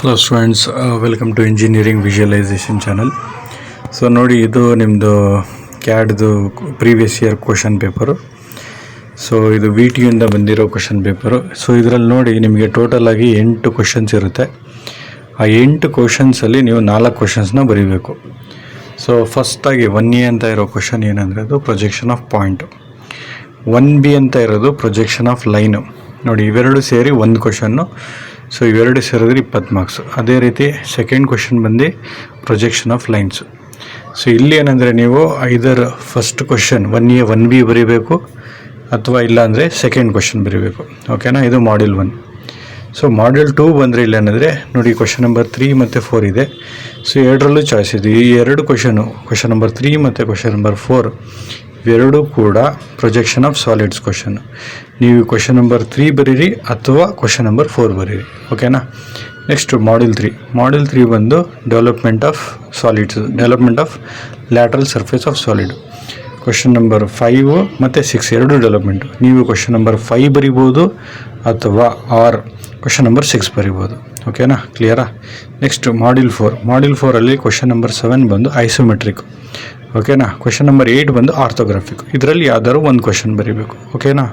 Hello students, welcome to engineering visualisation channel. So ನೋಡಿ, ಇದು ನಿಮ್ಮದು ಕ್ಯಾಡ್ದು previous year question paper. So ಇದು ವಿ ಟಿಯಿಂದ ಬಂದಿರೋ ಕ್ವಶನ್ ಪೇಪರು. ಸೊ ಇದರಲ್ಲಿ ನೋಡಿ, ನಿಮಗೆ ಟೋಟಲ್ ಆಗಿ 8 ಕ್ವಶನ್ಸ್ ಇರುತ್ತೆ. ಆ 8 ಕ್ವಶನ್ಸಲ್ಲಿ ನೀವು 4 ಕ್ವಶನ್ಸ್ನ ಬರೀಬೇಕು. ಸೊ ಫಸ್ಟಾಗಿ 1A ಅಂತ ಇರೋ ಕ್ವಶನ್ ಏನಂದರೆ, ಅದು ಪ್ರೊಜೆಕ್ಷನ್ ಆಫ್ ಪಾಯಿಂಟು. 1B ಅಂತ ಇರೋದು ಪ್ರೊಜೆಕ್ಷನ್ ಆಫ್ ಲೈನು. ನೋಡಿ, ಇವೆರಡು ಸೇರಿ ಒಂದು ಕ್ವಶನ್ನು. ಸೊ ಇವೆರಡು ಸೇರಿದ್ರೆ 20 ಮಾರ್ಕ್ಸು. ಅದೇ ರೀತಿ ಸೆಕೆಂಡ್ ಕ್ವಶನ್ ಬಂದು ಪ್ರೊಜೆಕ್ಷನ್ ಆಫ್ ಲೈನ್ಸು. ಸೊ ಇಲ್ಲಿ ಏನಂದರೆ, ನೀವು ಐದರ್ ಫಸ್ಟ್ ಕ್ವಶನ್ 1A 1B ಬರೀಬೇಕು, ಅಥವಾ ಇಲ್ಲಾಂದರೆ ಸೆಕೆಂಡ್ ಕ್ವಶನ್ ಬರೀಬೇಕು. ಓಕೆನಾ? ಇದು ಮಾಡ್ಯೂಲ್ 1. ಸೊ ಮಾಡ್ಯೂಲ್ 2 ಬಂದರೆ ಇಲ್ಲೇನಂದರೆ, ನೋಡಿ ಕ್ವಶನ್ ನಂಬರ್ 3 ಮತ್ತು 4 ಇದೆ. ಸೊ ಎರಡರಲ್ಲೂ ಚಾಯ್ಸ್ ಇದೆ. ಈ ಎರಡು ಕ್ವಶನ್ ನಂಬರ್ 3 ಮತ್ತು ಕ್ವಶನ್ ನಂಬರ್ 4 ಇವೆರಡೂ ಕೂಡ ಪ್ರೊಜೆಕ್ಷನ್ ಆಫ್ ಸಾಲಿಡ್ಸ್ ಕ್ವಶನ್. ನೀವು ಕ್ವಶನ್ ನಂಬರ್ 3 ಬರೀರಿ ಅಥವಾ ಕ್ವಶನ್ ನಂಬರ್ 4 ಬರೀರಿ. ಓಕೆನಾ? ನೆಕ್ಸ್ಟ್ ಮಾಡ್ಯೂಲ್ 3 ಬಂದು development of solids, development of lateral surface of solid. Question number 5 ಮತ್ತು 6 ಎರಡು ಡೆವಲಪ್ಮೆಂಟು. ನೀವು ಕ್ವಶನ್ ನಂಬರ್ 5 ಬರಿಬೋದು ಅಥವಾ ಕ್ವಶನ್ ನಂಬರ್ 6 ಬರಿಬೋದು. ಓಕೆನಾ? ಕ್ಲಿಯರಾ? ನೆಕ್ಸ್ಟ್ ಮಾಡ್ಯೂಲ್ 4ಅಲ್ಲಿ ಕ್ವಶನ್ ನಂಬರ್ 7 ಬಂದು ಐಸೋಮೆಟ್ರಿಕ್. ಓಕೆನಾ? ಕ್ವಶನ್ ನಂಬರ್ 8 ಬಂದು ಆರ್ಥೋಗ್ರಾಫಿಕ್. ಇದರಲ್ಲಿ ಯಾವ್ದಾದ್ರು ಒಂದು ಕ್ವಶನ್ ಬರೀಬೇಕು. ಓಕೆನಾ?